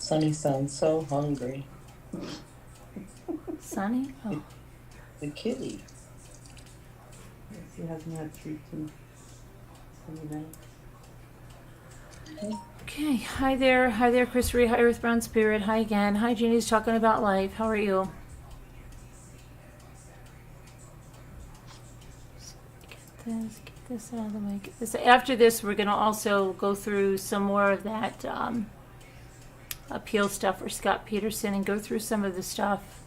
Sonny sounds so hungry. Sonny? Oh. The kitty. Yes, he hasn't had treats in 20 minutes. Okay, hi there, Chris Ree, hi Earth Brown Spirit, hi again, hi Jeannie's talking about life, how are you? Get this out of the way, get this. After this, we're going to also go through some more of that appeal stuff for Scott Peterson and go through some of the stuff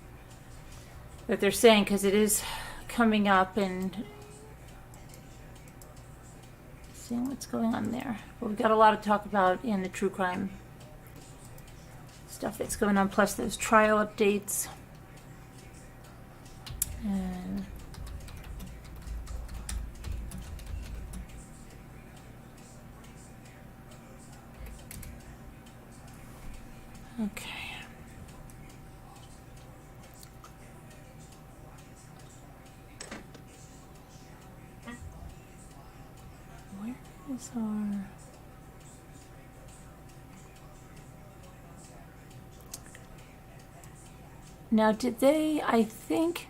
that they're saying, because it is coming up and seeing what's going on there. But we've got a lot to talk about in the true crime stuff that's going on, plus those trial updates. And okay. Where is our... Now, did they, I think,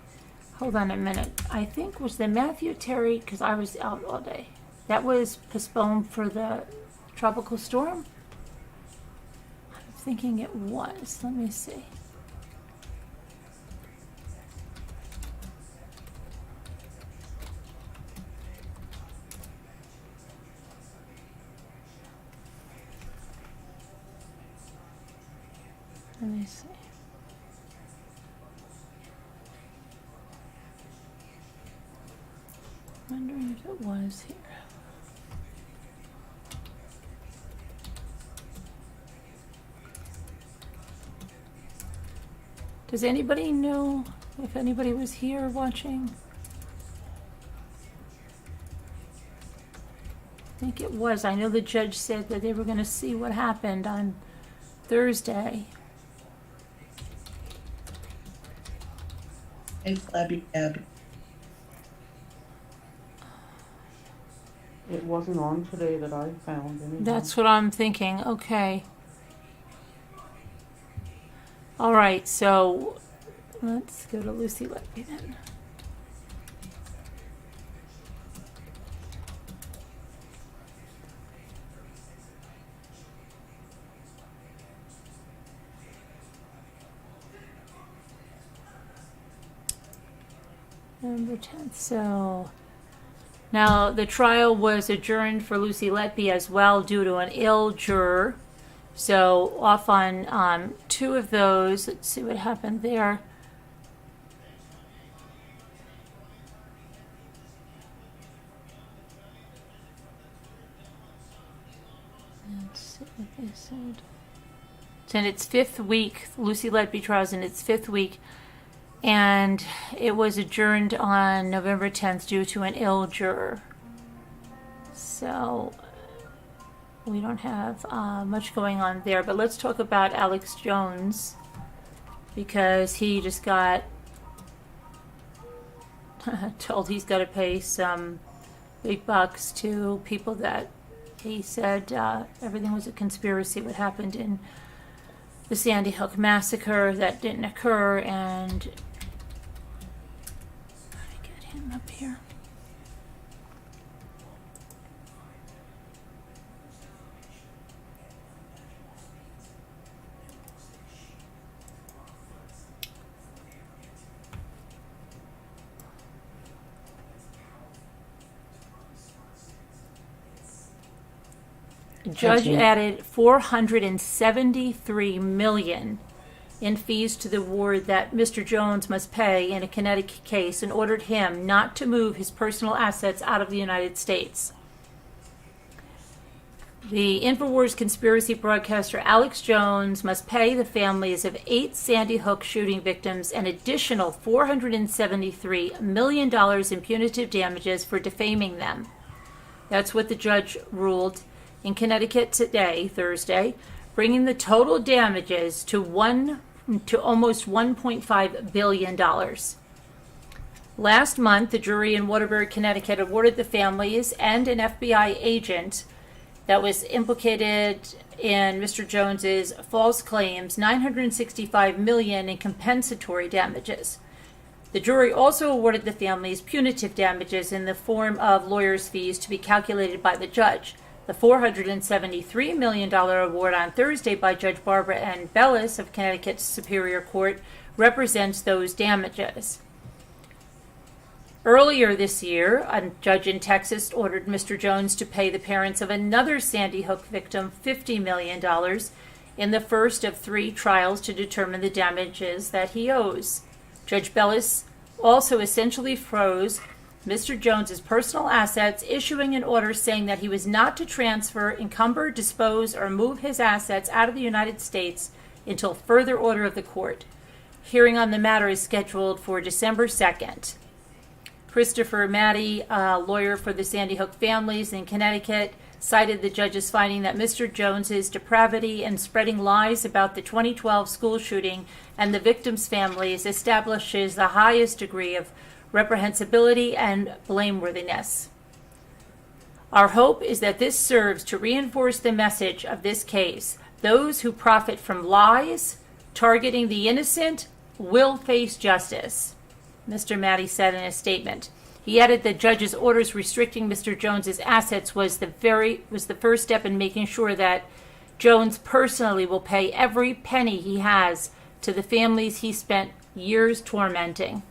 hold on a minute. I think, was the Matthew Terry, because I was out all day, that was postponed for the tropical storm? I'm thinking it was. Let me see. Let me see. Wondering if it was here. Does anybody know if anybody was here watching? I think it was. I know the judge said that they were going to see what happened on Thursday. Hey, Flabby Abby. It wasn't on today that I found anything. That's what I'm thinking. Okay. All right, so let's go to Lucy Letby then. November 10th. So now the trial was adjourned for Lucy Letby as well due to an ill juror. So off on two of those. Let's see what happened there. Let's see what they said. It's in its fifth week. Lucy Letby trial's in its fifth week. And it was adjourned on November 10th due to an ill juror. So we don't have much going on there. But let's talk about Alex Jones, because he just got told he's got to pay some big bucks to people that he said everything was a conspiracy, what happened in the Sandy Hook massacre that didn't occur. And him up here. The judge added $473 million in fees to the award that Mr. Jones must pay in a Connecticut case and ordered him not to move his personal assets out of the United States. The InfoWars conspiracy broadcaster Alex Jones must pay the families of 8 Sandy Hook shooting victims an additional $473 million in punitive damages for defaming them. That's what the judge ruled in Connecticut today, Thursday, bringing the total damages to almost $1.5 billion. Last month, the jury in Waterbury, Connecticut awarded the families and an FBI agent that was implicated in Mr. Jones's false claims, $965 million in compensatory damages. The jury also awarded the families punitive damages in the form of lawyers' fees to be calculated by the judge. The $473 million award on Thursday by Judge Barbara N. Bellis of Connecticut's Superior Court represents those damages. Earlier this year, a judge in Texas ordered Mr. Jones to pay the parents of another Sandy Hook victim $50 million in the first of 3 trials to determine the damages that he owes. Judge Bellis also essentially froze Mr. Jones's personal assets, issuing an order saying that he was not to transfer, encumber, dispose, or move his assets out of the United States until further order of the court. Hearing on the matter is scheduled for December 2nd. Christopher Maddie, a lawyer for the Sandy Hook families in Connecticut, cited the judge's finding that Mr. Jones's depravity and spreading lies about the 2012 school shooting and the victims' families establishes the highest degree of reprehensibility and blameworthiness. Our hope is that this serves to reinforce the message of this case. Those who profit from lies, targeting the innocent, will face justice, Mr. Maddie said in a statement. He added the judge's orders restricting Mr. Jones's assets was the first step in making sure that Jones personally will pay every penny he has to the families he spent years tormenting.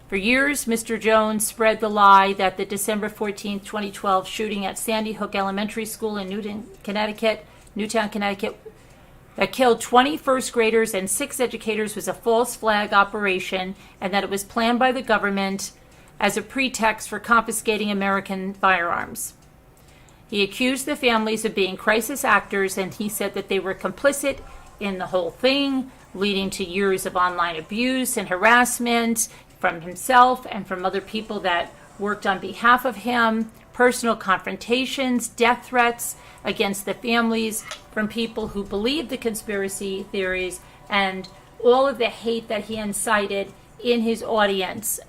For years, Mr. Jones spread the lie that the December 14, 2012 shooting at Sandy Hook Elementary School in Newtown, Connecticut, that killed 20 first graders and 6 educators was a false flag operation, and that it was planned by the government as a pretext for confiscating American firearms. He accused the families of being crisis actors, and he said that they were complicit in the whole thing, leading to years of online abuse and harassment from himself and from other people that worked on behalf of him, personal confrontations, death threats against the families from people who believed the conspiracy theories, and all of the hate that he incited in his audience.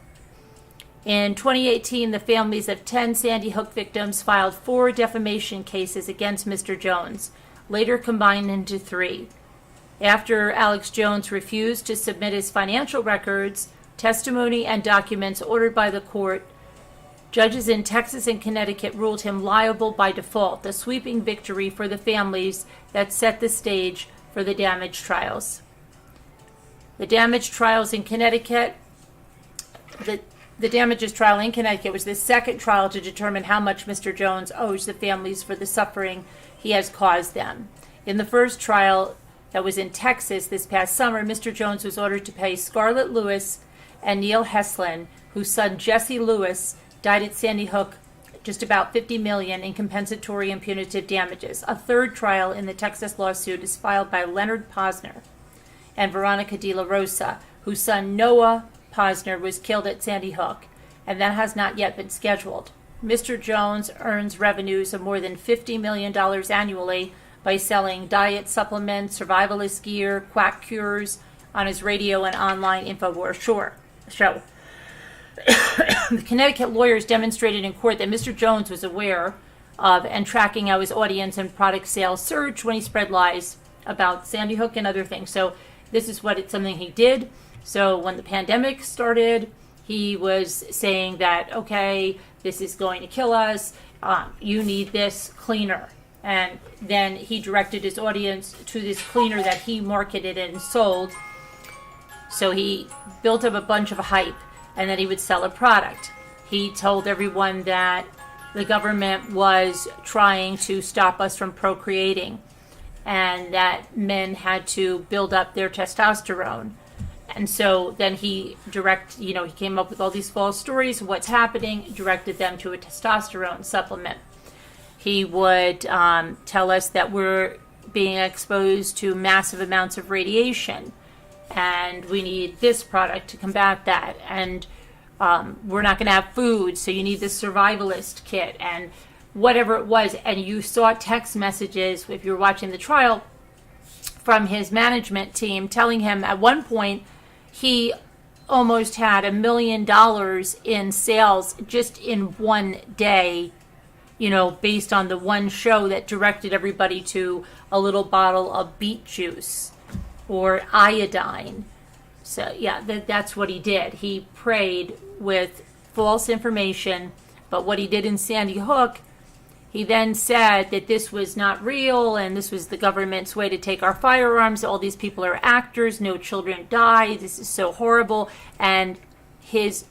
In 2018, the families of 10 Sandy Hook victims filed 4 defamation cases against Mr. Jones, later combined into 3. After Alex Jones refused to submit his financial records, testimony, and documents ordered by the court, judges in Texas and Connecticut ruled him liable by default, a sweeping victory for the families that set the stage for the damage trials. The damage trials in Connecticut, the damages trial in Connecticut was the second trial to determine how much Mr. Jones owes the families for the suffering he has caused them. In the first trial that was in Texas this past summer, Mr. Jones was ordered to pay Scarlett Lewis and Neil Heslin, whose son Jesse Lewis died at Sandy Hook, just about $50 million in compensatory and punitive damages. A third trial in the Texas lawsuit is filed by Leonard Posner and Veronica De La Rosa, whose son Noah Posner was killed at Sandy Hook, and that has not yet been scheduled. Mr. Jones earns revenues of more than $50 million annually by selling diet supplements, survivalist gear, quack cures on his radio and online InfoWars show. The Connecticut lawyers demonstrated in court that Mr. Jones was aware of and tracking how his audience and product sales surged when he spread lies about Sandy Hook and other things. So this is something he did. So when the pandemic started, he was saying that, okay, this is going to kill us. You need this cleaner. And then he directed his audience to this cleaner that he marketed and sold. So he built up a bunch of hype, and that he would sell a product. He told everyone that the government was trying to stop us from procreating, and that men had to build up their testosterone. And so then he came up with all these false stories of what's happening, directed them to a testosterone supplement. He would tell us that we're being exposed to massive amounts of radiation, and we need this product to combat that, and we're not going to have food, so you need this survivalist kit, and whatever it was. And you saw text messages, if you were watching the trial, from his management team telling him at one point he almost had $1 million in sales just in one day based on the one show that directed everybody to a little bottle of beet juice or iodine. So, yeah, that's what he did. He prayed with false information, but what he did in Sandy Hook, he then said that this was not real and this was the government's way to take our firearms. All these people are actors. No children died. This is so horrible. And his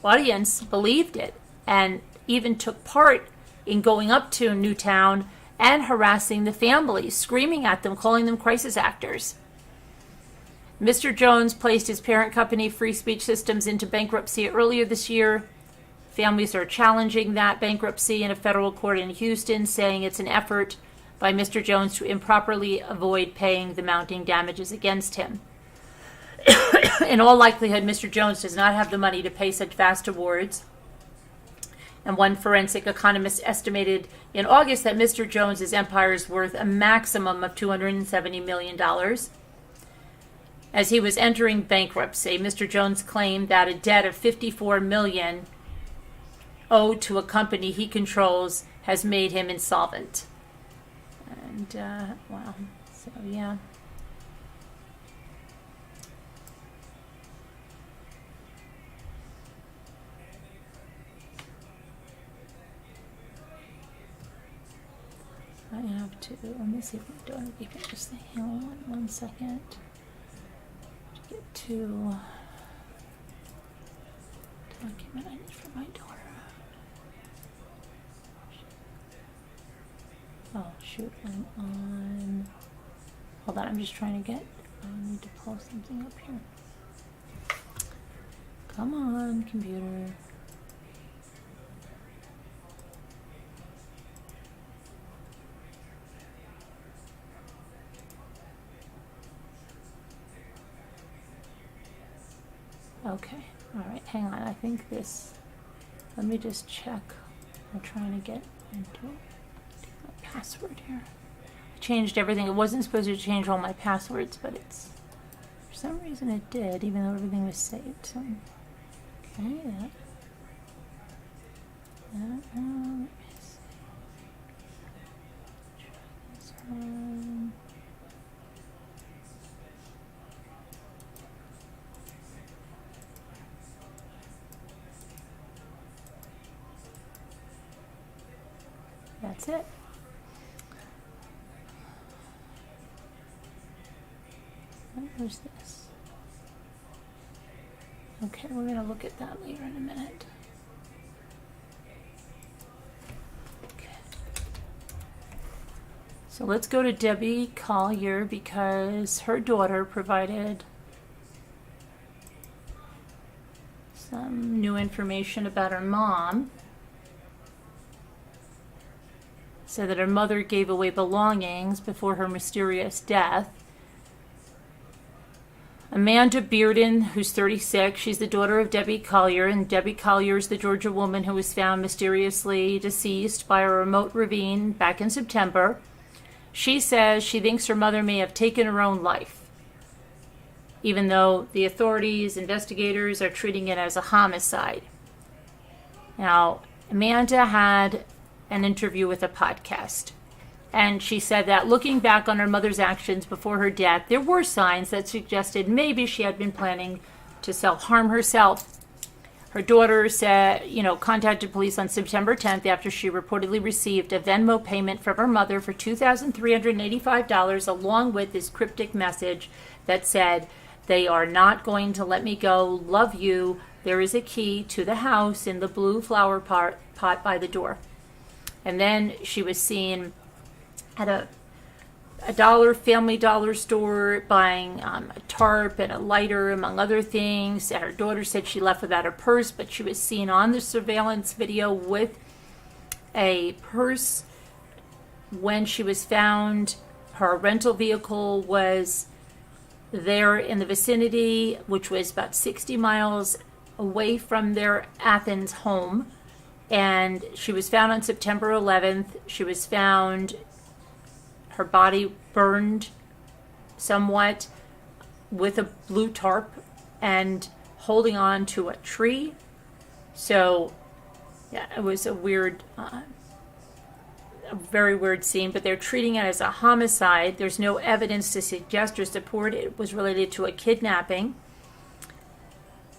audience believed it and even took part in going up to Newtown and harassing the families, screaming at them, calling them crisis actors. Mr. Jones placed his parent company, Free Speech Systems, into bankruptcy earlier this year. Families are challenging that bankruptcy in a federal court in Houston, saying it's an effort by Mr. Jones to improperly avoid paying the mounting damages against him. In all likelihood, Mr. Jones does not have the money to pay such vast awards. And one forensic economist estimated in August that Mr. Jones's empire is worth a maximum of $270 million. As he was entering bankruptcy, Mr. Jones claimed that a debt of $54 million owed to a company he controls has made him insolvent. And, wow. So, yeah. I have to, let me see if I'm doing it. Just hang on 1 second. To get to document I need for my daughter. Oh, shoot, I'm on. Hold on, I'm just trying to get. I need to pull something up here. Come on, computer. Okay, all right, hang on. I think this. Let me just check. I'm trying to get into my password here. I changed everything. It wasn't supposed to change all my passwords, but it's for some reason it did, even though everything was saved. So, okay, that. Let me see. Try this one. That's it. Where's this? Okay, we're going to look at that later in a minute. Okay. So let's go to Debbie Collier because her daughter provided some new information about her mom. Said that her mother gave away belongings before her mysterious death. Amanda Bearden, who's 36, she's the daughter of Debbie Collier, and Debbie Collier is the Georgia woman who was found mysteriously deceased by a remote ravine back in September. She says she thinks her mother may have taken her own life, even though the authorities, investigators are treating it as a homicide. Now, Amanda had an interview with a podcast. And she said that looking back on her mother's actions before her death, there were signs that suggested maybe she had been planning to self-harm herself. Her daughter said, contacted police on September 10th after she reportedly received a Venmo payment from her mother for $2,385 along with this cryptic message that said, "They are not going to let me go. Love you. There is a key to the house in the blue flower pot by the door." And then she was seen at a Family Dollar store buying a tarp and a lighter, among other things. And her daughter said she left without her purse, but she was seen on the surveillance video with a purse. When she was found, her rental vehicle was there in the vicinity, which was about 60 miles away from their Athens home. And she was found on September 11th. She was found, her body burned somewhat with a blue tarp and holding on to a tree. So, yeah, it was a weird a very weird scene, but they're treating it as a homicide. There's no evidence to suggest or support it was related to a kidnapping.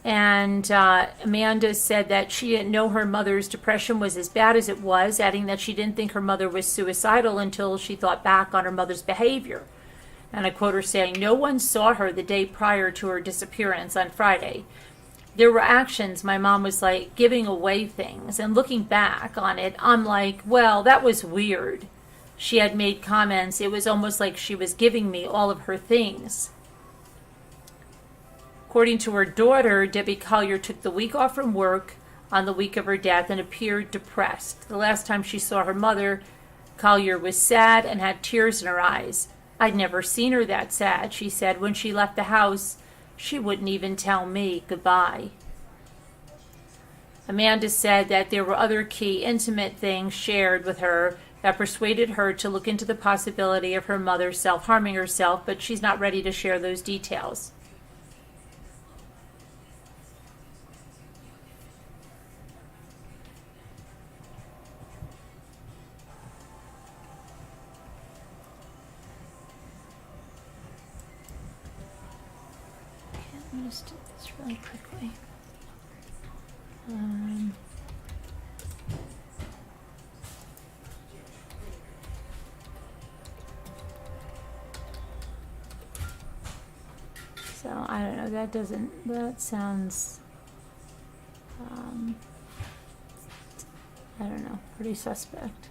And Amanda said that she didn't know her mother's depression was as bad as it was, adding that she didn't think her mother was suicidal until she thought back on her mother's behavior. And I quote her saying, "No one saw her the day prior to her disappearance on Friday. There were actions, my mom was like giving away things. And looking back on it, I'm like, well, that was weird." She had made comments. It was almost like she was giving me all of her things. According to her daughter, Debbie Collier took the week off from work on the week of her death and appeared depressed. The last time she saw her mother, Collier was sad and had tears in her eyes. "I'd never seen her that sad," she said. "When she left the house, she wouldn't even tell me goodbye." Amanda said that there were other key intimate things shared with her that persuaded her to look into the possibility of her mother self-harming herself, but she's not ready to share those details. Let me just do this really quickly. So I don't know. That sounds. I don't know. Pretty suspect.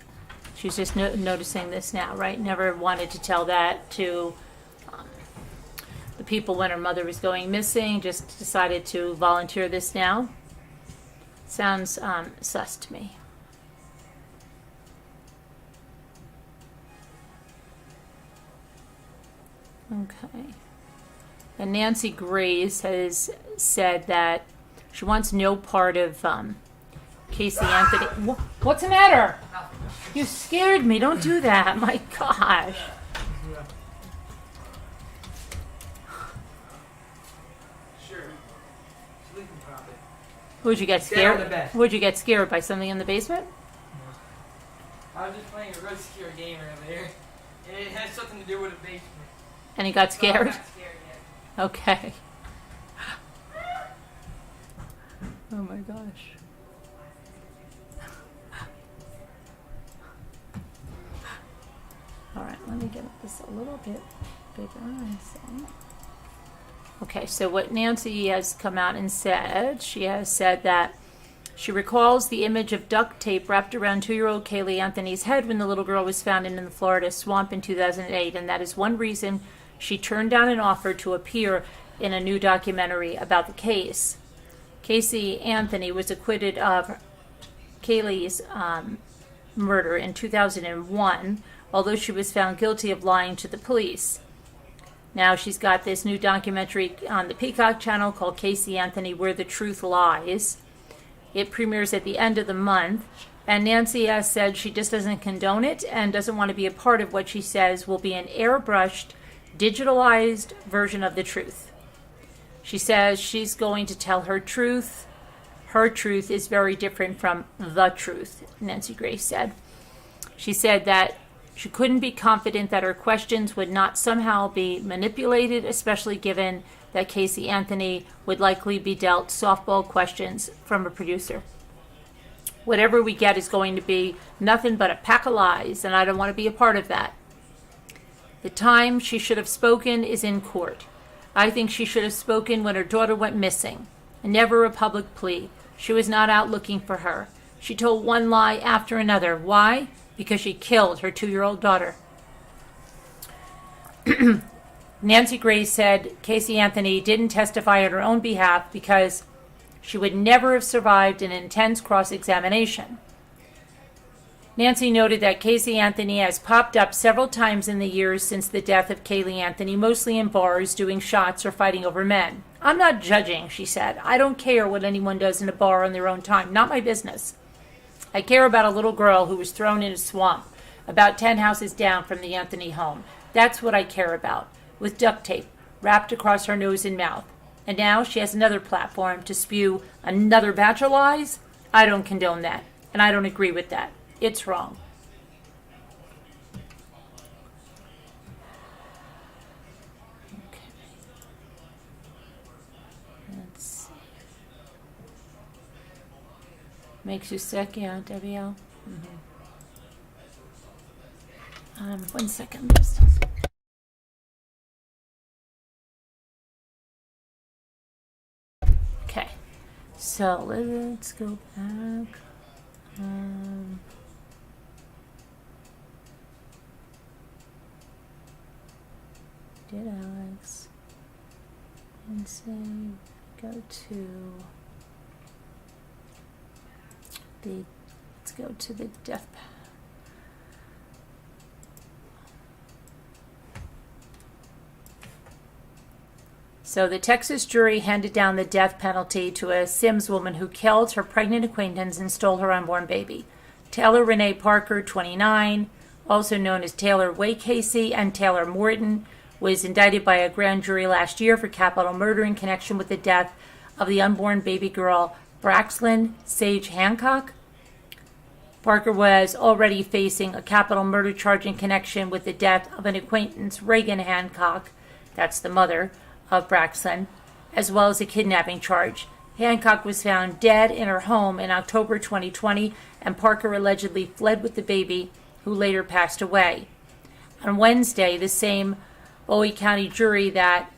She's just noticing this now, right? Never wanted to tell that to the people when her mother was going missing, just decided to volunteer this now. Sounds sus to me. Okay. And Nancy Grace has said that she wants no part of Casey Anthony. What's the matter? You scared me. Don't do that. My gosh. Would you get scared? Would you get scared by something in the basement? I was just playing a real secure game earlier, and it has something to do with a basement. And he got scared? So I got scared, yeah. Okay. Oh my gosh. All right, let me get this a little bit bigger and say. Okay, so what Nancy has come out and said, she has said that she recalls the image of duct tape wrapped around 2-year-old Kaylee Anthony's head when the little girl was found in the Florida swamp in 2008, and that is one reason she turned down an offer to appear in a new documentary about the case. Casey Anthony was acquitted of Kaylee's murder in 2001, although she was found guilty of lying to the police. Now she's got this new documentary on the Peacock channel called Casey Anthony, Where the Truth Lies. It premieres at the end of the month, and Nancy has said she just doesn't condone it and doesn't want to be a part of what she says will be an airbrushed, digitalized version of the truth. She says she's going to tell her truth. Her truth is very different from the truth, Nancy Grace said. She said that she couldn't be confident that her questions would not somehow be manipulated, especially given that Casey Anthony would likely be dealt softball questions from a producer. Whatever we get is going to be nothing but a pack of lies, and I don't want to be a part of that. The time she should have spoken is in court. I think she should have spoken when her daughter went missing. Never a public plea. She was not out looking for her. She told one lie after another. Why? Because she killed her 2-year-old daughter. Nancy Grace said Casey Anthony didn't testify on her own behalf because she would never have survived an intense cross-examination. Nancy noted that Casey Anthony has popped up several times in the years since the death of Kaylee Anthony, mostly in bars, doing shots or fighting over men. I'm not judging, she said. I don't care what anyone does in a bar on their own time. Not my business. I care about a little girl who was thrown in a swamp about 10 houses down from the Anthony home. That's what I care about, with duct tape wrapped across her nose and mouth. And now she has another platform to spew another batch of lies? I don't condone that, and I don't agree with that. It's wrong. Makes you sick, yeah, Debbie L. Mm-hmm. 1 second. Okay, so let's go back. Did Alex and say go to the let's go to the death. So the Texas jury handed down the death penalty to a Sims woman who killed her pregnant acquaintance and stole her unborn baby. Taylor Renee Parker, 29, also known as Taylor Way Casey, and Taylor Morton, was indicted by a grand jury last year for capital murder in connection with the death of the unborn baby girl Braxlyn Sage Hancock. Parker was already facing a capital murder charge in connection with the death of an acquaintance, Reagan Hancock, that's the mother of Braxlyn, as well as a kidnapping charge. Hancock was found dead in her home in October 2020, and Parker allegedly fled with the baby, who later passed away. On Wednesday, the same Bowie County jury that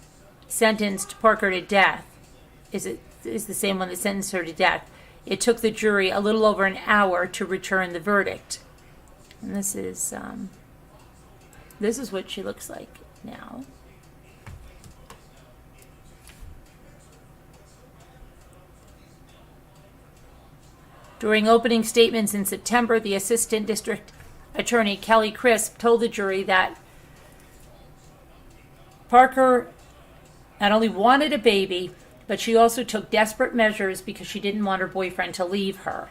sentenced Parker to death is the same one that sentenced her to death. It took the jury a little over an hour to return the verdict. And this is what she looks like now. During opening statements in September, the Assistant District Attorney Kelly Crisp told the jury that Parker not only wanted a baby, but she also took desperate measures because she didn't want her boyfriend to leave her.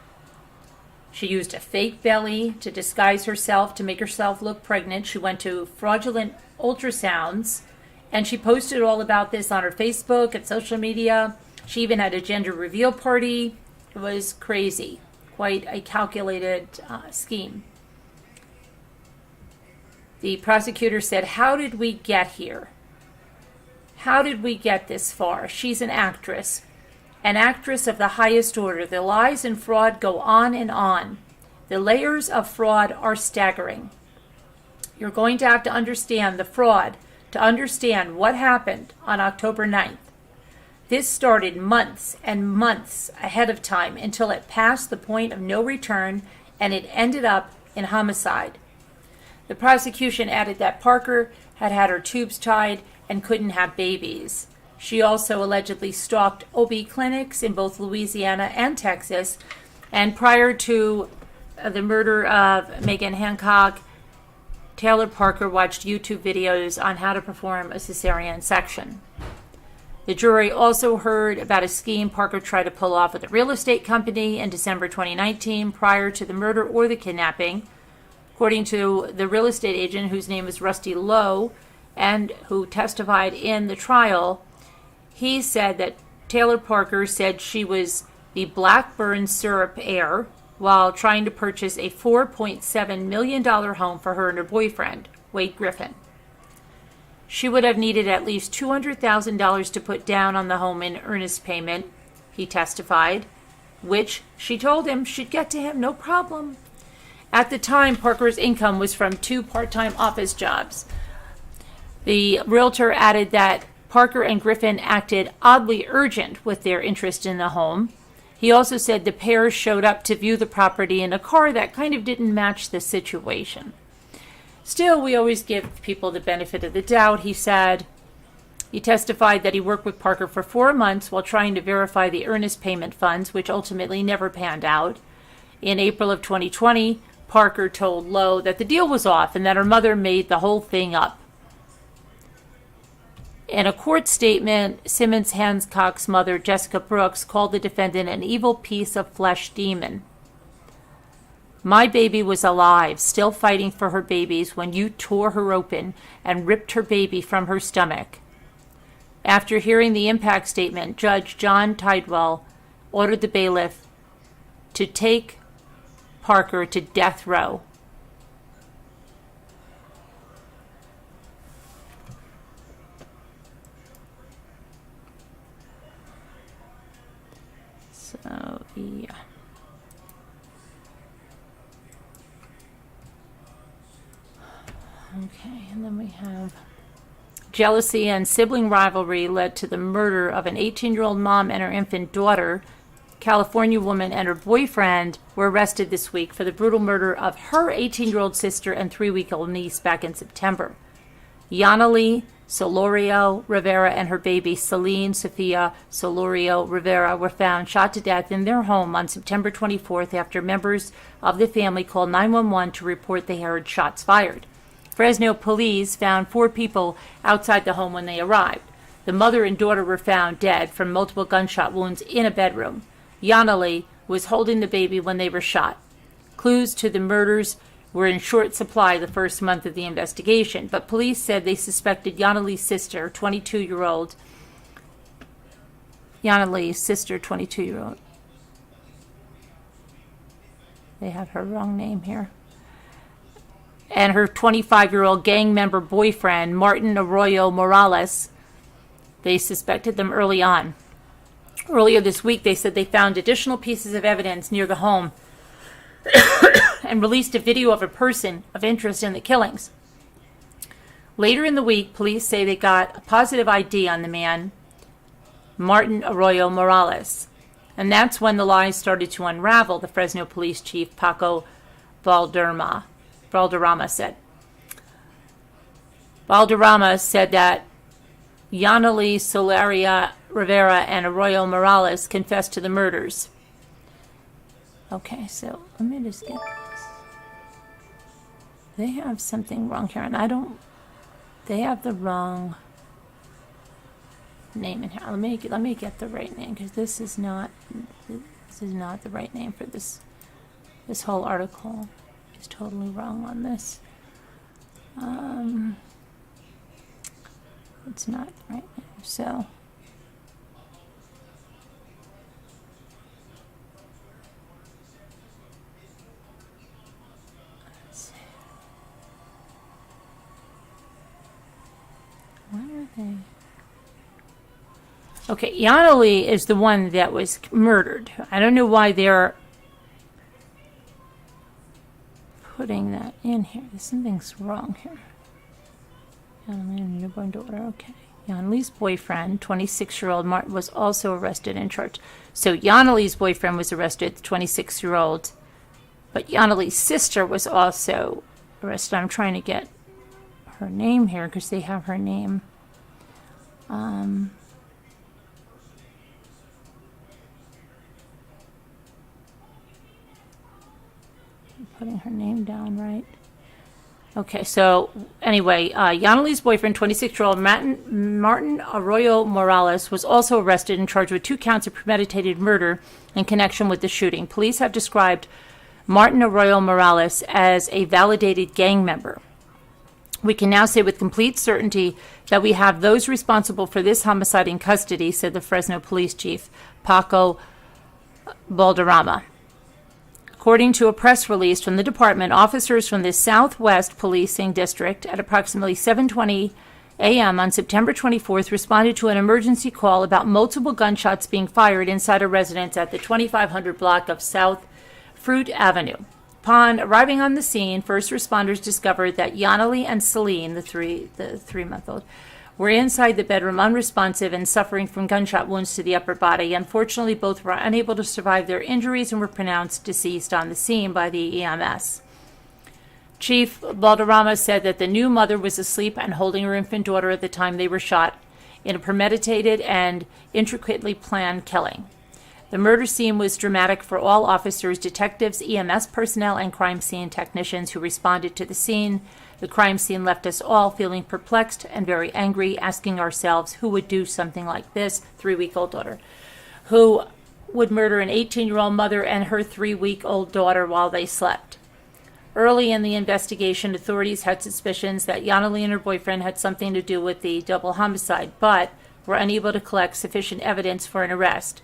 She used a fake belly to disguise herself, to make herself look pregnant. She went to fraudulent ultrasounds, and she posted all about this on her Facebook and social media. She even had a gender reveal party. It was crazy. Quite a calculated scheme. The prosecutor said, "How did we get here? How did we get this far? She's an actress of the highest order. The lies and fraud go on and on. The layers of fraud are staggering. You're going to have to understand the fraud to understand what happened on October 9th. This started months and months ahead of time until it passed the point of no return, and it ended up in homicide." The prosecution added that Parker had had her tubes tied and couldn't have babies. She also allegedly stalked OB clinics in both Louisiana and Texas. And prior to the murder of Megan Hancock, Taylor Parker watched YouTube videos on how to perform a cesarean section. The jury also heard about a scheme Parker tried to pull off with a real estate company in December 2019 prior to the murder or the kidnapping. According to the real estate agent, whose name is Rusty Lowe, and who testified in the trial, he said that Taylor Parker said she was the Blackburn syrup heir while trying to purchase a $4.7 million home for her and her boyfriend, Wade Griffin. She would have needed at least $200,000 to put down on the home in earnest payment, he testified, which she told him she'd get to him, no problem. At the time, Parker's income was from 2 part-time office jobs. The realtor added that Parker and Griffin acted oddly urgent with their interest in the home. He also said the pair showed up to view the property in a car that kind of didn't match the situation. Still, we always give people the benefit of the doubt, he said. He testified that he worked with Parker for 4 months while trying to verify the earnest payment funds, which ultimately never panned out. In April of 2020, Parker told Lowe that the deal was off and that her mother made the whole thing up. In a court statement, Simmons Hancock's mother, Jessica Brooks, called the defendant an evil piece of flesh demon. "My baby was alive, still fighting for her babies when you tore her open and ripped her baby from her stomach." After hearing the impact statement, Judge John Tidwell ordered the bailiff to take Parker to death row. So, yeah. Okay, and then we have jealousy and sibling rivalry led to the murder of an 18-year-old mom and her infant daughter. California woman and her boyfriend were arrested this week for the brutal murder of her 18-year-old sister and 3-week-old niece back in September. Yaneli Solorio Rivera and her baby Celine Sofia Solorio Rivera were found shot to death in their home on September 24th after members of the family called 911 to report they heard shots fired. Fresno police found 4 people outside the home when they arrived. The mother and daughter were found dead from multiple gunshot wounds in a bedroom. Yaneli was holding the baby when they were shot. Clues to the murders were in short supply the first month of the investigation, but police said they suspected Yaneli's sister, 22-year-old. They have her wrong name here. And her 25-year-old gang member boyfriend, Martin Arroyo Morales. They suspected them early on. Earlier this week, they said they found additional pieces of evidence near the home and released a video of a person of interest in the killings. Later in the week, police say they got a positive ID on the man, Martin Arroyo Morales. And that's when the lies started to unravel, the Fresno police chief, Paco Valderrama said. Valderrama said that Yaneli Solaria Rivera and Arroyo Morales confessed to the murders. Okay, so let me just get this. They have something wrong here, and they have the wrong name in here. Let me get the right name, because this is not the right name for this whole article. Is totally wrong on this. It's not the right name, so let's see. Why are they? Okay, Yaneli is the one that was murdered. I don't know why they're putting that in here. Something's wrong here. Yaneli and newborn daughter. Okay. Yaneli's boyfriend, 26-year-old Martin, was also arrested and charged. So Yaneli's boyfriend was arrested, the 26-year-old, but Yaneli's sister was also arrested. I'm trying to get her name here because they have her name. Putting her name down right. Okay, so anyway, Yaneli's boyfriend, 26-year-old Martin Arroyo Morales, was also arrested and charged with 2 counts of premeditated murder in connection with the shooting. Police have described Martin Arroyo Morales as a validated gang member. We can now say with complete certainty that we have those responsible for this homicide in custody, said the Fresno police chief, Paco Valderrama. According to a press release from the department, officers from the Southwest Policing District at approximately 7:20 a.m. on September 24th responded to an emergency call about multiple gunshots being fired inside a residence at the 2500 block of South Fruit Avenue. Upon arriving on the scene, first responders discovered that Yaneli and Celine, the 3-month-old, were inside the bedroom unresponsive and suffering from gunshot wounds to the upper body. Unfortunately, both were unable to survive their injuries and were pronounced deceased on the scene by the EMS. Chief Valderrama said that the new mother was asleep and holding her infant daughter at the time they were shot in a premeditated and intricately planned killing. The murder scene was dramatic for all officers, detectives, EMS personnel, and crime scene technicians who responded to the scene. The crime scene left us all feeling perplexed and very angry, asking ourselves who would do something like this, 3-week-old daughter, who would murder an 18-year-old mother and her 3-week-old daughter while they slept. Early in the investigation, authorities had suspicions that Yaneli and her boyfriend had something to do with the double homicide, but were unable to collect sufficient evidence for an arrest.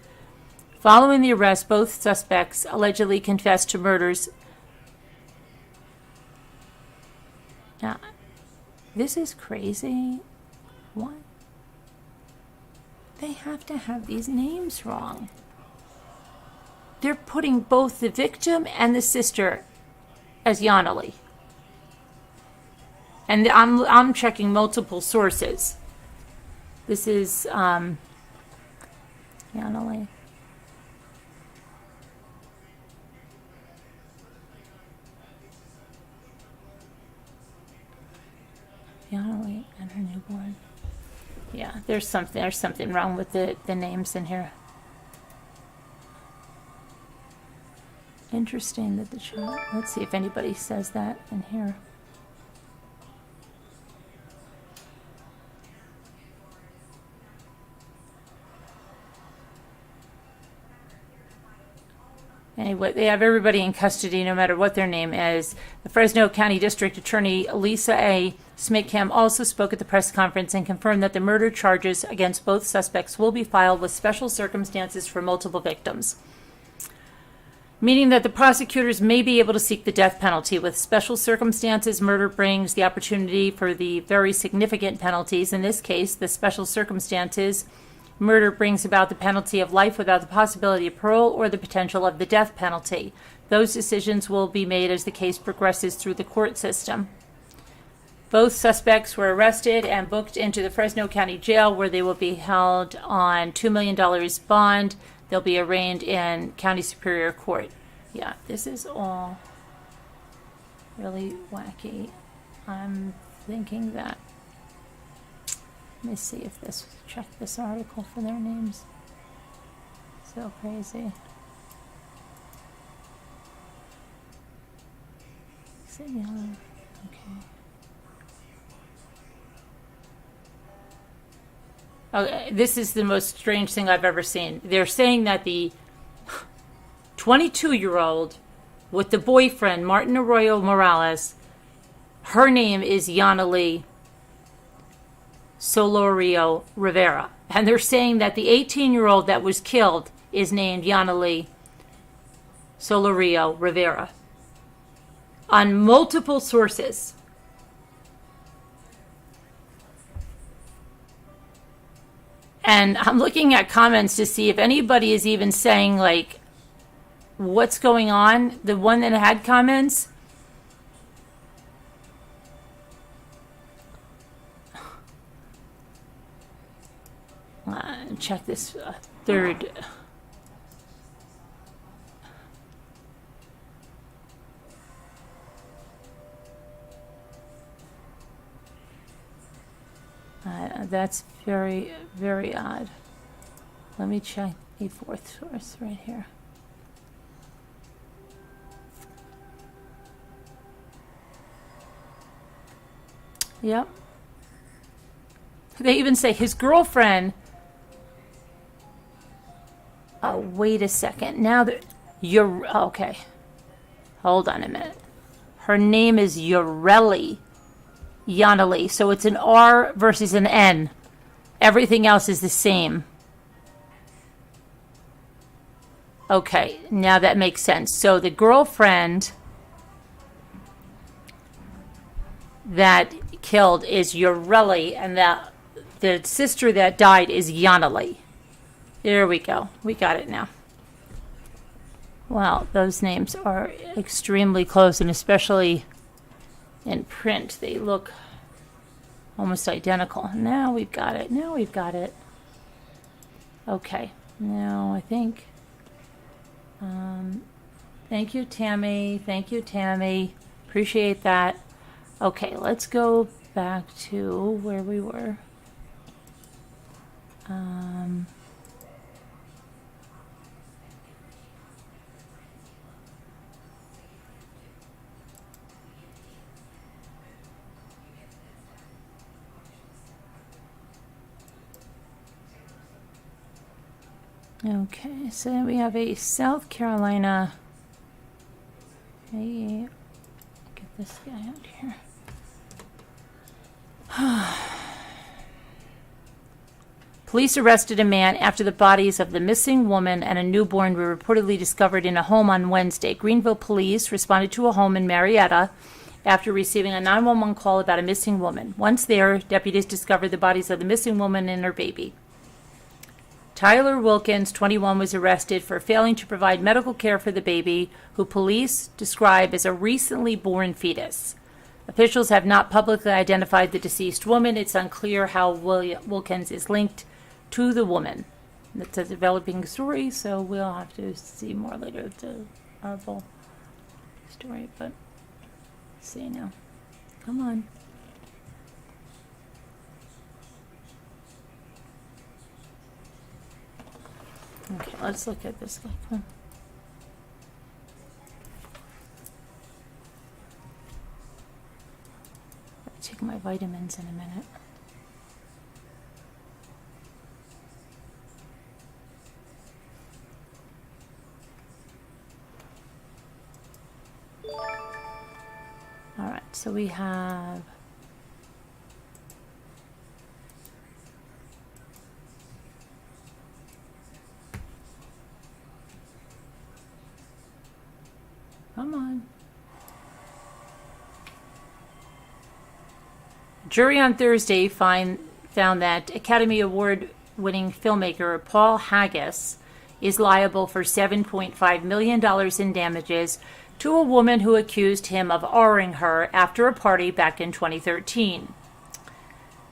Following the arrest, both suspects allegedly confessed to murders. Now, this is crazy. What? They have to have these names wrong. They're putting both the victim and the sister as Yaneli. And I'm checking multiple sources. This is Yanali. Yanali and her newborn. Yeah, there's something wrong with the names in here. Interesting that the child. Let's see if anybody says that in here. Anyway, they have everybody in custody no matter what their name is. The Fresno County District Attorney Lisa A. Smitkham also spoke at the press conference and confirmed that the murder charges against both suspects will be filed with special circumstances for multiple victims, meaning that the prosecutors may be able to seek the death penalty. With special circumstances, murder brings the opportunity for the very significant penalties. In this case, the special circumstances, murder brings about the penalty of life without the possibility of parole or the potential of the death penalty. Those decisions will be made as the case progresses through the court system. Both suspects were arrested and booked into the Fresno County Jail, where they will be held on $2 million bond. They'll be arraigned in County Superior Court. Yeah, this is all really wacky. I'm thinking that. Let me see if this, check this article for their names. So crazy. Is it yellow? Okay. Okay, this is the most strange thing I've ever seen. They're saying that the 22-year-old with the boyfriend, Martin Arroyo Morales, her name is Yanali Solorio Rivera. And they're saying that the 18-year-old that was killed is named Yanali Solorio Rivera. On multiple sources. And I'm looking at comments to see if anybody is even saying, like, what's going on. The one that had comments, check this third. That's very, very odd. Let me check a fourth source right here. Yep. They even say his girlfriend. Oh, wait a second. Now that you're okay. Hold on a minute. Her name is Yanali. So it's an R versus an N. Everything else is the same. Okay, now that makes sense. So the girlfriend that killed is Ureli, and the sister that died is Yanali. There we go. We got it now. Wow, those names are extremely close, and especially in print, they look almost identical. Now we've got it. Now we've got it. Okay. Now I think. Thank you, Tammy. Thank you, Tammy. Appreciate that. Okay, let's go back to where we were. Okay, so then we have a South Carolina. Hey, get this guy out here. Police arrested a man after the bodies of the missing woman and a newborn were reportedly discovered in a home on Wednesday. Greenville police responded to a home in Marietta after receiving a 911 call about a missing woman. Once there, deputies discovered the bodies of the missing woman and her baby. Tyler Wilkins, 21, was arrested for failing to provide medical care for the baby, who police describe as a recently born fetus. Officials have not publicly identified the deceased woman. It's unclear how Wilkins is linked to the woman. It's a developing story, so we'll have to see more later. It's a horrible story, but see now. Come on. Okay, let's look at this guy. Come on. I'll take my vitamins in a minute. All right, so we have come on. Jury on Thursday found that Academy Award winning filmmaker Paul Haggis is liable for $7.5 million in damages to a woman who accused him of R-ing her after a party back in 2013.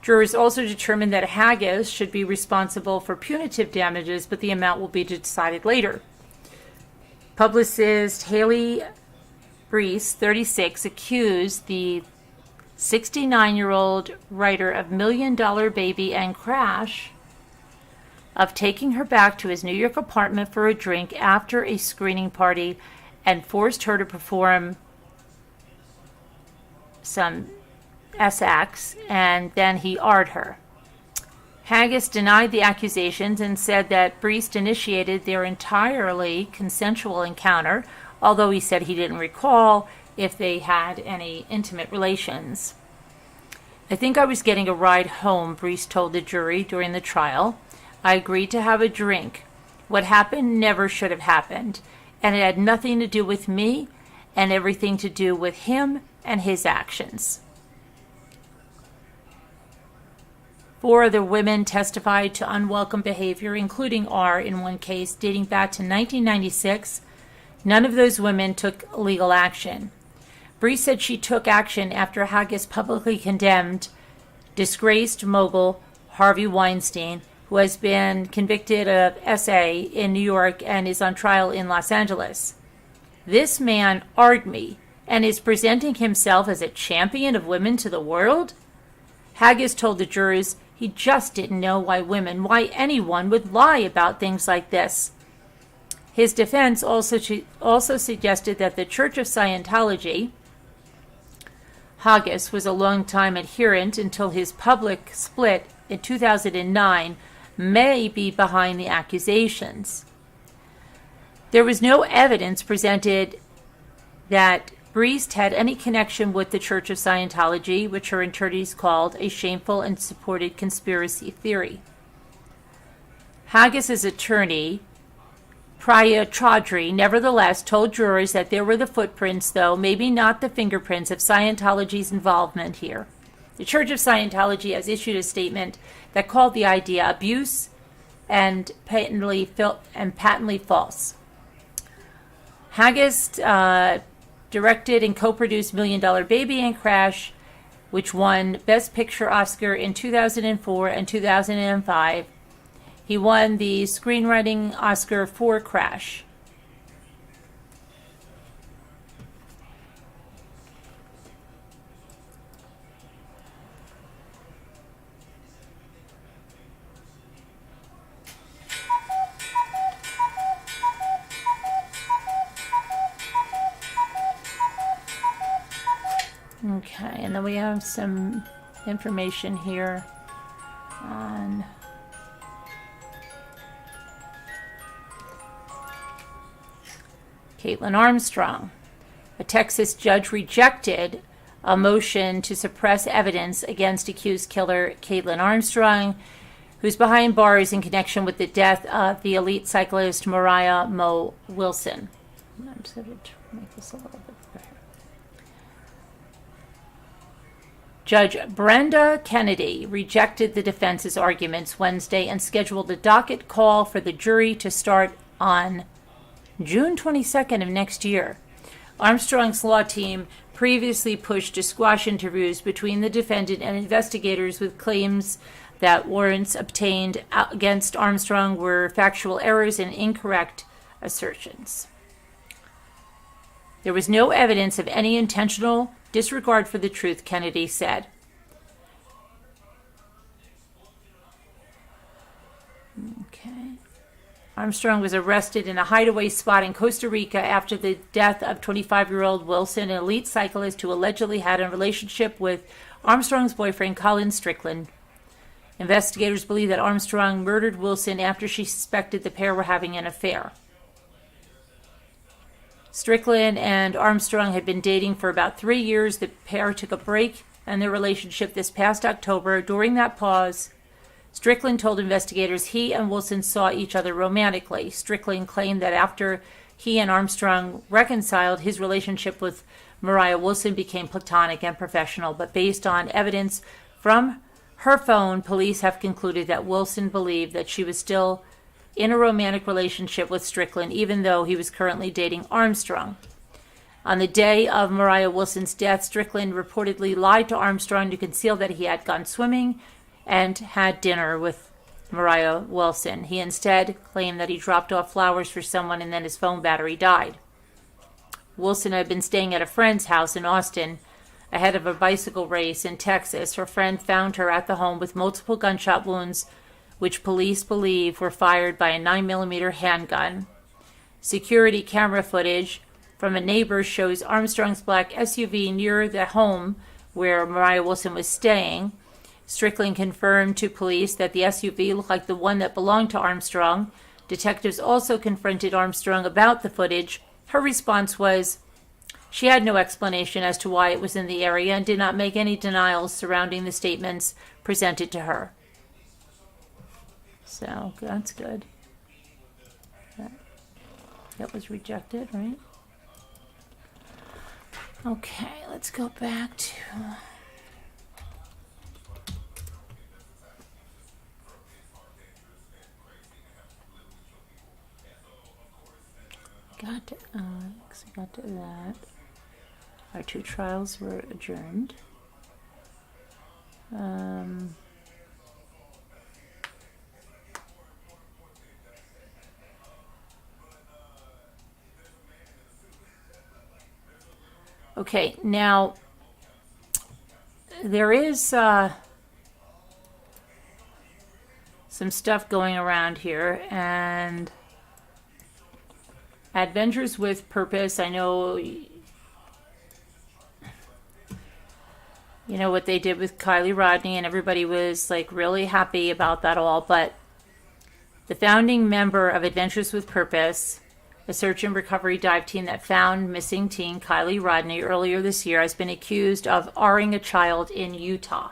Jurors also determined that Haggis should be responsible for punitive damages, but the amount will be decided later. Publicist Haley Brees, 36, accused the 69-year-old writer of Million Dollar Baby and Crash of taking her back to his New York apartment for a drink after a screening party and forced her to perform some sex, and then he R'd her. Haggis denied the accusations and said that Brees initiated their entirely consensual encounter, although he said he didn't recall if they had any intimate relations. I think I was getting a ride home, Brees told the jury during the trial. I agreed to have a drink. What happened never should have happened, and it had nothing to do with me and everything to do with him and his actions. 4 other women testified to unwelcome behavior, including R in one case dating back to 1996. None of those women took legal action. Brees said she took action after Haggis publicly condemned disgraced mogul Harvey Weinstein, who has been convicted of SA in New York and is on trial in Los Angeles. This man R'd me and is presenting himself as a champion of women to the world? Haggis told the jurors he just didn't know why anyone would lie about things like this. His defense also suggested that the Church of Scientology, Haggis was a longtime adherent until his public split in 2009, may be behind the accusations. There was no evidence presented that Brees had any connection with the Church of Scientology, which her attorneys called a shameful and supported conspiracy theory. Haggis's attorney, Priya Chaudhry, nevertheless told jurors that there were the footprints, though maybe not the fingerprints, of Scientology's involvement here. The Church of Scientology has issued a statement that called the idea abuse and patently false. Haggis directed and co-produced Million Dollar Baby and Crash, which won Best Picture Oscar in 2004 and 2005. He won the screenwriting Oscar for Crash. Okay, and then we have some information here on Caitlin Armstrong. A Texas judge rejected a motion to suppress evidence against accused killer Caitlin Armstrong, who's behind bars in connection with the death of the elite cyclist Mariah Mo Wilson. I'm just going to make this a little bit better. Judge Brenda Kennedy rejected the defense's arguments Wednesday and scheduled a docket call for the jury to start on June 22nd of next year. Armstrong's law team previously pushed to squash interviews between the defendant and investigators with claims that warrants obtained against Armstrong were factual errors and incorrect assertions. There was no evidence of any intentional disregard for the truth, Kennedy said. Okay. Armstrong was arrested in a hideaway spot in Costa Rica after the death of 25-year-old Wilson, an elite cyclist who allegedly had a relationship with Armstrong's boyfriend, Colin Strickland. Investigators believe that Armstrong murdered Wilson after she suspected the pair were having an affair. Strickland and Armstrong had been dating for about 3 years. The pair took a break in their relationship this past October. During that pause, Strickland told investigators he and Wilson saw each other romantically. Strickland claimed that after he and Armstrong reconciled, his relationship with Mariah Wilson became platonic and professional. But based on evidence from her phone, police have concluded that Wilson believed that she was still in a romantic relationship with Strickland, even though he was currently dating Armstrong. On the day of Mariah Wilson's death, Strickland reportedly lied to Armstrong to conceal that he had gone swimming and had dinner with Mariah Wilson. He instead claimed that he dropped off flowers for someone and then his phone battery died. Wilson had been staying at a friend's house in Austin ahead of a bicycle race in Texas. Her friend found her at the home with multiple gunshot wounds, which police believe were fired by a 9mm handgun. Security camera footage from a neighbor shows Armstrong's black SUV near the home where Mariah Wilson was staying. Strickland confirmed to police that the SUV looked like the one that belonged to Armstrong. Detectives also confronted Armstrong about the footage. Her response was she had no explanation as to why it was in the area and did not make any denials surrounding the statements presented to her. So that's good. That was rejected, right? Okay, let's go back to... got to Alex, I got to that. Our 2 trials were adjourned. Okay, now there is some stuff going around here, and Adventures with Purpose, I know you know what they did with Kylie Rodney, and everybody was like really happy about that all, but the founding member of Adventures with Purpose, a search and recovery dive team that found missing teen Kylie Rodney earlier this year, has been accused of R-ing a child in Utah.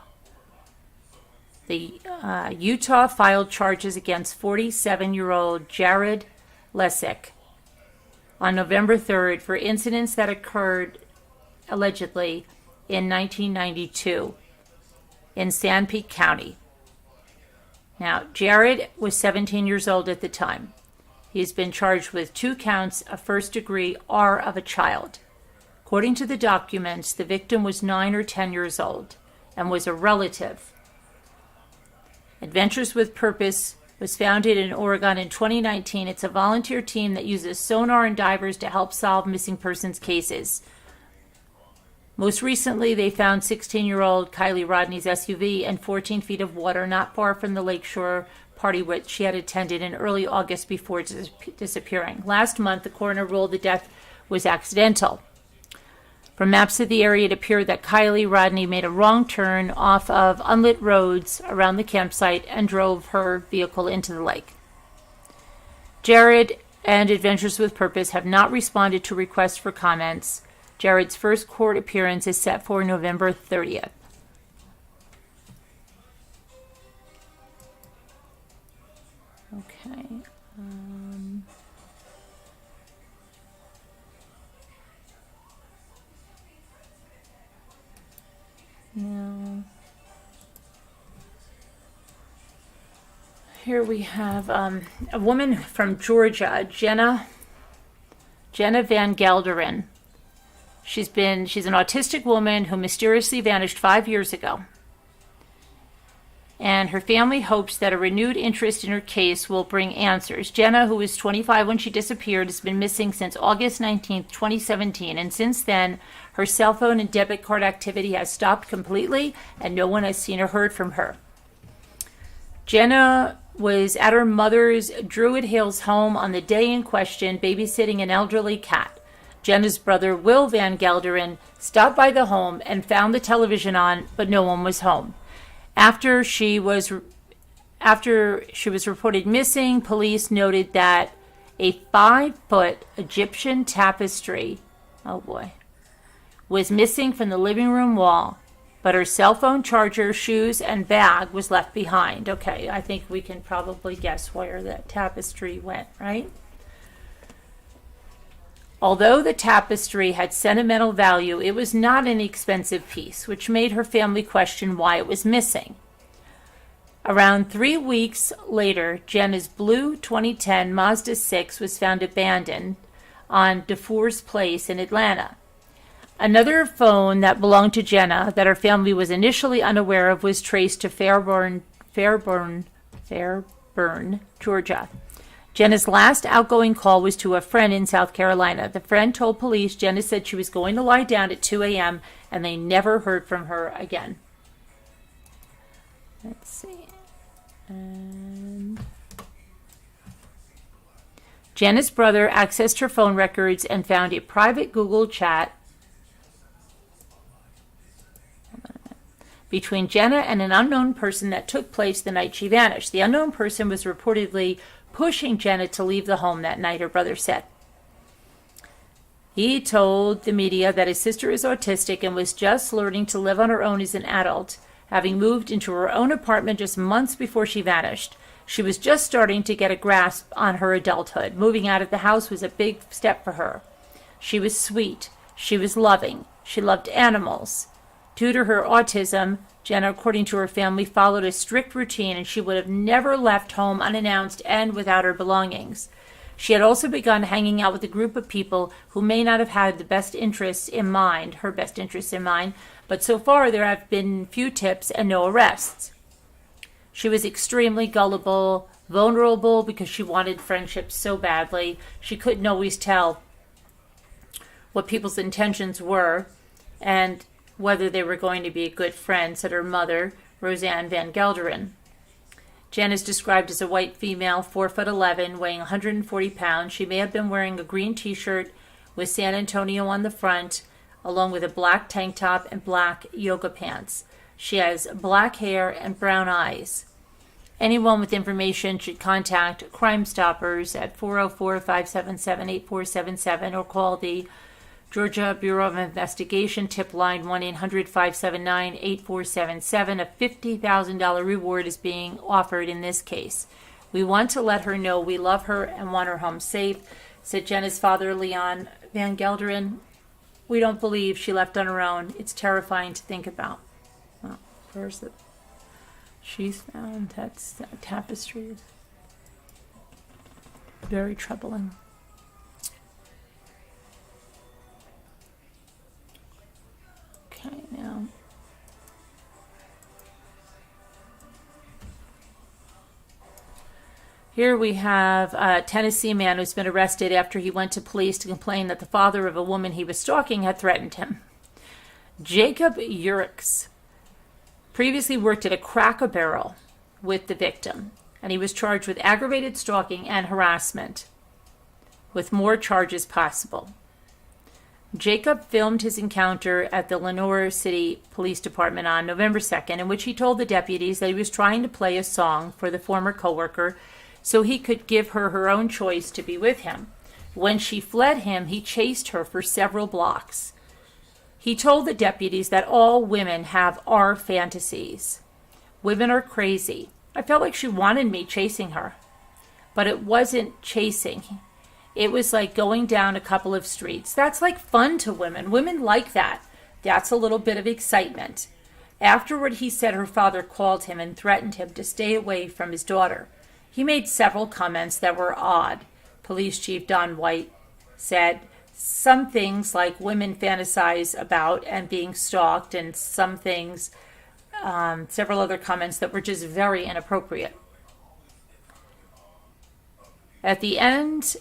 The Utah filed charges against 47-year-old Jared Lesick on November 3rd for incidents that occurred allegedly in 1992 in Sanpete County. Now, Jared was 17 years old at the time. He's been charged with 2 counts of first-degree R of a child. According to the documents, the victim was 9 or 10 years old and was a relative. Adventures with Purpose was founded in Oregon in 2019. It's a volunteer team that uses sonar and divers to help solve missing persons cases. Most recently, they found 16-year-old Kylie Rodney's SUV and 14 feet of water not far from the lakeshore party which she had attended in early August before disappearing. Last month, the coroner ruled the death was accidental. From maps of the area, it appeared that Kylie Rodney made a wrong turn off of unlit roads around the campsite and drove her vehicle into the lake. Jared and Adventures with Purpose have not responded to requests for comments. Jared's first court appearance is set for November 30th. Okay. Now, here we have a woman from Georgia, Jenna Van Gelderen. She's an autistic woman who mysteriously vanished 5 years ago. And her family hopes that a renewed interest in her case will bring answers. Jenna, who was 25 when she disappeared, has been missing since August 19th, 2017. And since then, her cell phone and debit card activity has stopped completely, and no one has seen or heard from her. Jenna was at her mother's Druid Hills home on the day in question, babysitting an elderly cat. Jenna's brother, Will Van Gelderen, stopped by the home and found the television on, but no one was home. After she was reported missing, police noted that a 5-foot Egyptian tapestry, was missing from the living room wall, but her cell phone charger, shoes, and bag was left behind. Okay, I think we can probably guess where that tapestry went, right? Although the tapestry had sentimental value, it was not an expensive piece, which made her family question why it was missing. Around 3 weeks later, Jenna's blue 2010 Mazda 6 was found abandoned on DeFore's Place in Atlanta. Another phone that belonged to Jenna that her family was initially unaware of was traced to Fairburn, Georgia. Jenna's last outgoing call was to a friend in South Carolina. The friend told police Jenna said she was going to lie down at 2 a.m. and they never heard from her again. Let's see. And Jenna's brother accessed her phone records and found a private Google chat between Jenna and an unknown person that took place the night she vanished. The unknown person was reportedly pushing Jenna to leave the home that night, her brother said. He told the media that his sister is autistic and was just learning to live on her own as an adult, having moved into her own apartment just months before she vanished. She was just starting to get a grasp on her adulthood. Moving out of the house was a big step for her. She was sweet. She was loving. She loved animals. Due to her autism, Jenna, according to her family, followed a strict routine, and she would have never left home unannounced and without her belongings. She had also begun hanging out with a group of people who may not have had her best interests in mind, but so far there have been few tips and no arrests. She was extremely gullible, vulnerable because she wanted friendship so badly. She couldn't always tell what people's intentions were and whether they were going to be a good friend, said her mother, Roseanne Van Gelderen. Jen is described as a white female, 4'11", weighing 140 pounds. She may have been wearing a green t-shirt with San Antonio on the front, along with a black tank top and black yoga pants. She has black hair and brown eyes. Anyone with information should contact Crime Stoppers at 404-577-8477 or call the Georgia Bureau of Investigation tip line 1-800-579-8477. A $50,000 reward is being offered in this case. We want to let her know we love her and want her home safe, said Jenna's father, Leon Van Gelderen. We don't believe she left on her own. It's terrifying to think about. Well, where's it? She's found that tapestry is very troubling. Okay, now. Here we have a Tennessee man who's been arrested after he went to police to complain that the father of a woman he was stalking had threatened him. Jacob Urix previously worked at a Cracker Barrel with the victim, and he was charged with aggravated stalking and harassment, with more charges possible. Jacob filmed his encounter at the Lenore City Police Department on November 2nd, in which he told the deputies that he was trying to play a song for the former coworker so he could give her her own choice to be with him. When she fled him, he chased her for several blocks. He told the deputies that all women have our fantasies. Women are crazy. I felt like she wanted me chasing her, but it wasn't chasing. It was like going down a couple of streets. That's like fun to women. Women like that. That's a little bit of excitement. Afterward, he said her father called him and threatened him to stay away from his daughter. He made several comments that were odd. Police Chief Don White said some things like women fantasize about and being stalked, and some things, several other comments that were just very inappropriate. At the end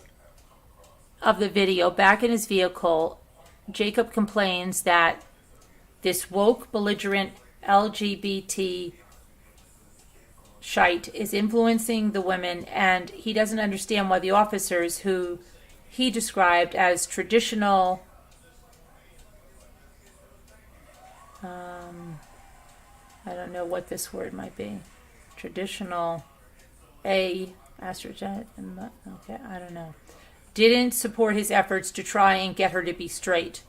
of the video, back in his vehicle, Jacob complains that this woke, belligerent LGBT shite is influencing the women, and he doesn't understand why the officers, who he described as traditional I don't know what this word might be. Traditional astrojet, okay, I don't know. Didn't support his efforts to try and get her to be straight.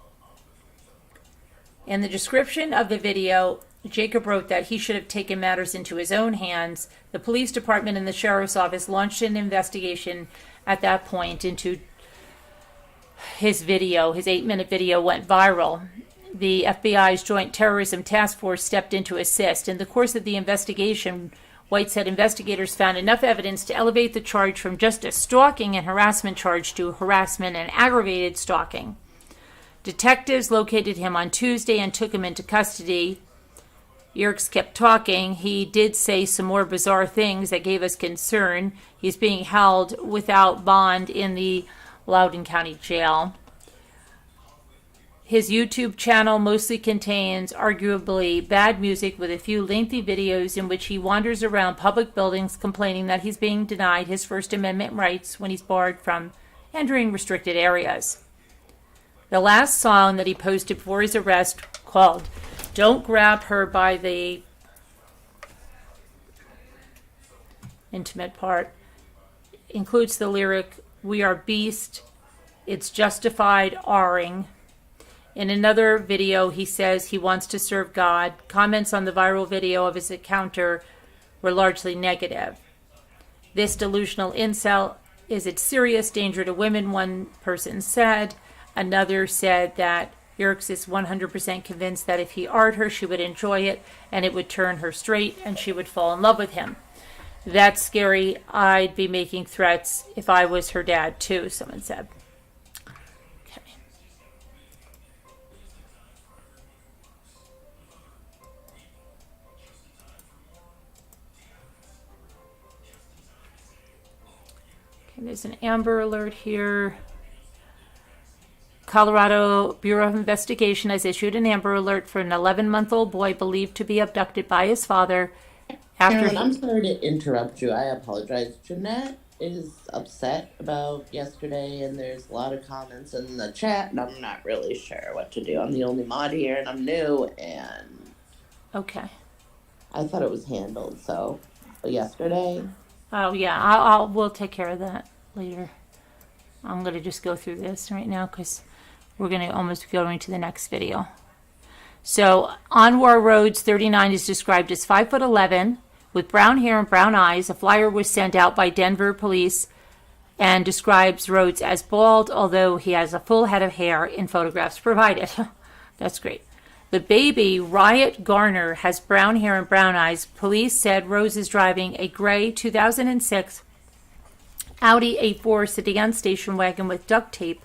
In the description of the video, Jacob wrote that he should have taken matters into his own hands. The police department and the sheriff's office launched an investigation at that point into his video. His 8-minute video went viral. The FBI's Joint Terrorism Task Force stepped in to assist. In the course of the investigation, White said investigators found enough evidence to elevate the charge from just a stalking and harassment charge to harassment and aggravated stalking. Detectives located him on Tuesday and took him into custody. Yerkes kept talking. He did say some more bizarre things that gave us concern. He's being held without bond in the Loudoun County Jail. His YouTube channel mostly contains arguably bad music with a few lengthy videos in which he wanders around public buildings complaining that he's being denied his First Amendment rights when he's barred from entering restricted areas. The last song that he posted before his arrest, called Don't Grab Her by the Intimate Part, includes the lyric, "We are beast, it's justified R-ing." In another video, he says he wants to serve God. Comments on the viral video of his encounter were largely negative. This delusional incel is a serious danger to women, one person said. Another said that Yerkes is 100% convinced that if he art her, she would enjoy it and it would turn her straight and she would fall in love with him. That's scary. I'd be making threats if I was her dad too, someone said. There's an Amber Alert here. Colorado Bureau of Investigation has issued an Amber Alert for an 11-month-old boy believed to be abducted by his father. Carolyn, I'm sorry to interrupt you. I apologize. Jeanette is upset about yesterday, and there's a lot of comments in the chat, and I'm not really sure what to do. I'm the only mod here, and I'm new, and Okay. I thought it was handled. So yesterday, Oh yeah, we'll take care of that later. I'm going to just go through this right now because we're going to almost be going to the next video. So, Anwar Rhodes, 39, is described as 5'11", with brown hair and brown eyes. A flyer was sent out by Denver police and describes Rhodes as bald, although he has a full head of hair in photographs provided. That's great. The baby, Riot Garner, has brown hair and brown eyes. Police said Rose is driving a gray 2006 Audi A4 sedan station wagon with duct tape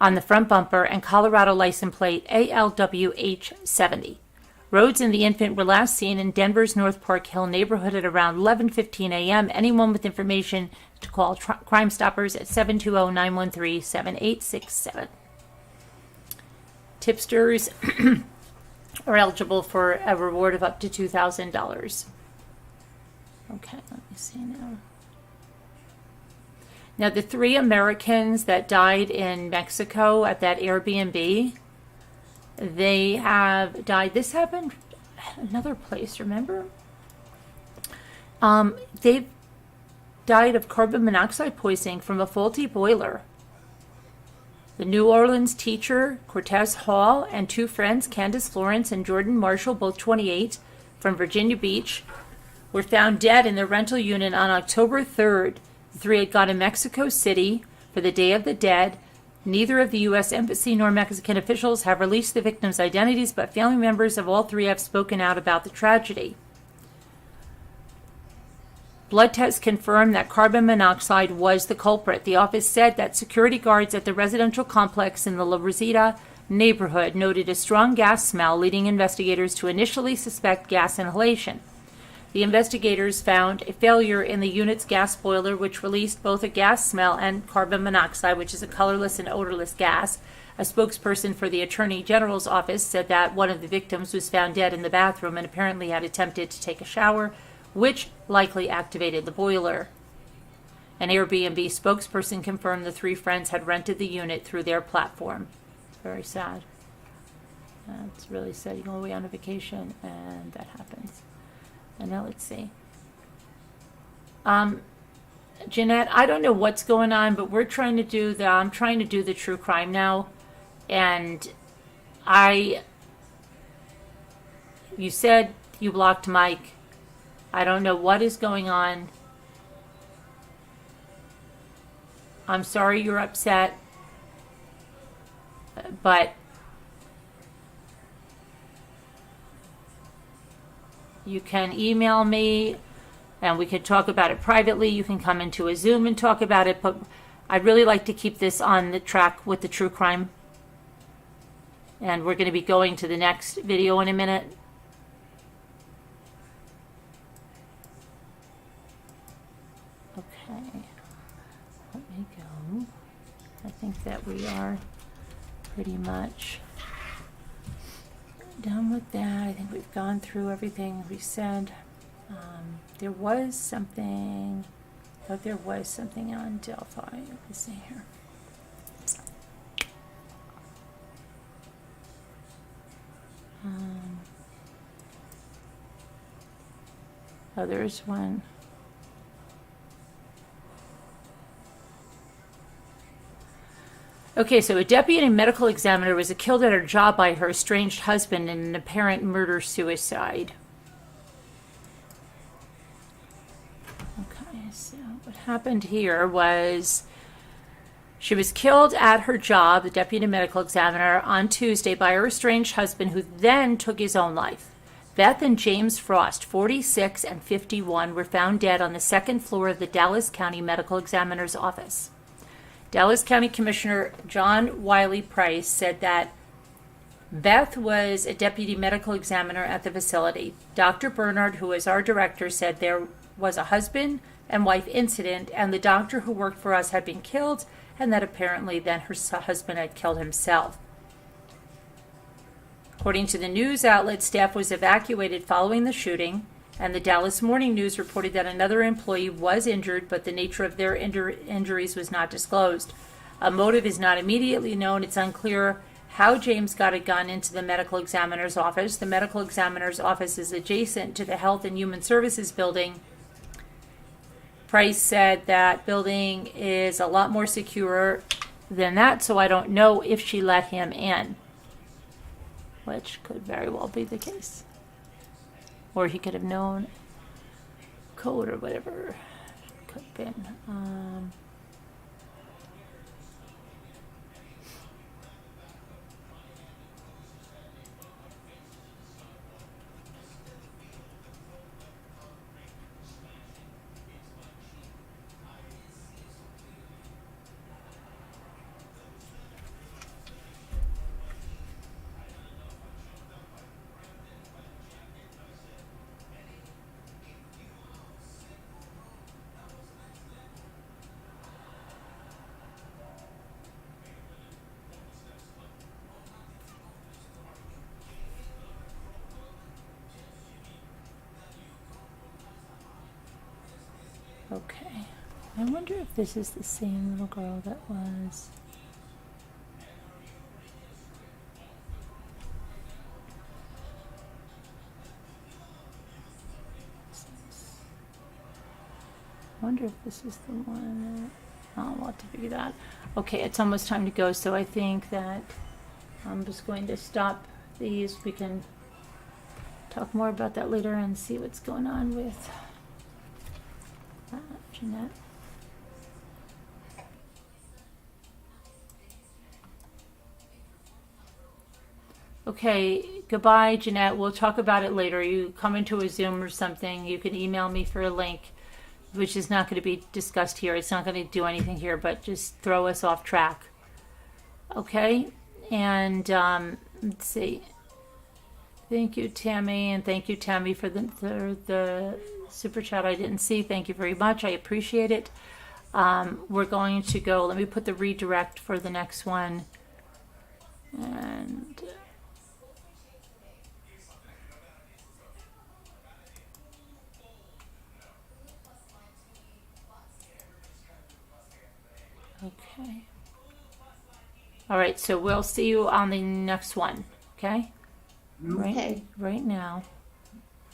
on the front bumper and Colorado license plate ALWH70. Rhodes and the infant were last seen in Denver's North Park Hill neighborhood at around 11:15 a.m. Anyone with information to call Crime Stoppers at 720-913-7867. Tipsters are eligible for a reward of up to $2,000. Okay, let me see now. Now, the 3 Americans that died in Mexico at that Airbnb, they have died. This happened at another place, remember? They died of carbon monoxide poisoning from a faulty boiler. The New Orleans teacher, Cortez Hall, and 2 friends, Candace Florence and Jordan Marshall, both 28, from Virginia Beach, were found dead in their rental unit on October 3rd. The 3 had gone to Mexico City for the Day of the Dead. Neither of the U.S. Embassy nor Mexican officials have released the victims' identities, but family members of all 3 have spoken out about the tragedy. blood tests confirmed that carbon monoxide was the culprit. The office said that security guards at the residential complex in the La Rosita neighborhood noted a strong gas smell, leading investigators to initially suspect gas inhalation. The investigators found a failure in the unit's gas boiler, which released both a gas smell and carbon monoxide, which is a colorless and odorless gas. A spokesperson for the Attorney General's office said that one of the victims was found dead in the bathroom and apparently had attempted to take a shower, which likely activated the boiler. An Airbnb spokesperson confirmed the three friends had rented the unit through their platform. Very sad. It's really sad. You go away on a vacation and that happens. And now let's see. Jeanette, I don't know what's going on, but I'm trying to do the true crime now. And you said you blocked Mike. I don't know what is going on. I'm sorry you're upset. But you can email me and we can talk about it privately. You can come into a Zoom and talk about it, but I'd really like to keep this on the track with the true crime. And we're going to be going to the next video in a minute. Okay, let me go. I think that we are pretty much done with that. I think we've gone through everything we said. There was something on Delphi. Let me see here. Oh, there's one. Okay, so a deputy medical examiner was killed at her job by her estranged husband in an apparent murder-suicide. Okay, so what happened here was she was killed at her job, the deputy medical examiner, on Tuesday by her estranged husband, who then took his own life. Beth and James Frost, 46 and 51, were found dead on the second floor of the Dallas County Medical Examiner's office. Dallas County Commissioner John Wiley Price said that Beth was a deputy medical examiner at the facility. Dr. Bernard, who is our director, said there was a husband and wife incident, and the doctor who worked for us had been killed, and that apparently then her husband had killed himself. According to the news outlet, staff was evacuated following the shooting, and the Dallas Morning News reported that another employee was injured, but the nature of their injuries was not disclosed. A motive is not immediately known. It's unclear how James got a gun into the medical examiner's office. The medical examiner's office is adjacent to the Health and Human Services building. Price said that building is a lot more secure than that, so I don't know if she let him in, which could very well be the case. Or he could have known code or whatever. Could have been. Okay. I wonder if this is the same little girl that was... I wonder if this is the one... Oh, we'll have to figure that out. Okay, it's almost time to go, so I think that I'm just going to stop these. We can talk more about that later and see what's going on with... Jeanette. Okay, goodbye, Jeanette. We'll talk about it later. You come into a Zoom or something. You can email me for a link. which is not going to be discussed here. It's not going to do anything here, but just throw us off track. Okay, and let's see. Thank you, Tammy, and thank you, Tammy, for the super chat I didn't see. Thank you very much. I appreciate it. We're going to go. Let me put the redirect for the next one, and. Okay. All right, so we'll see you on the next one, okay? Okay. Right now.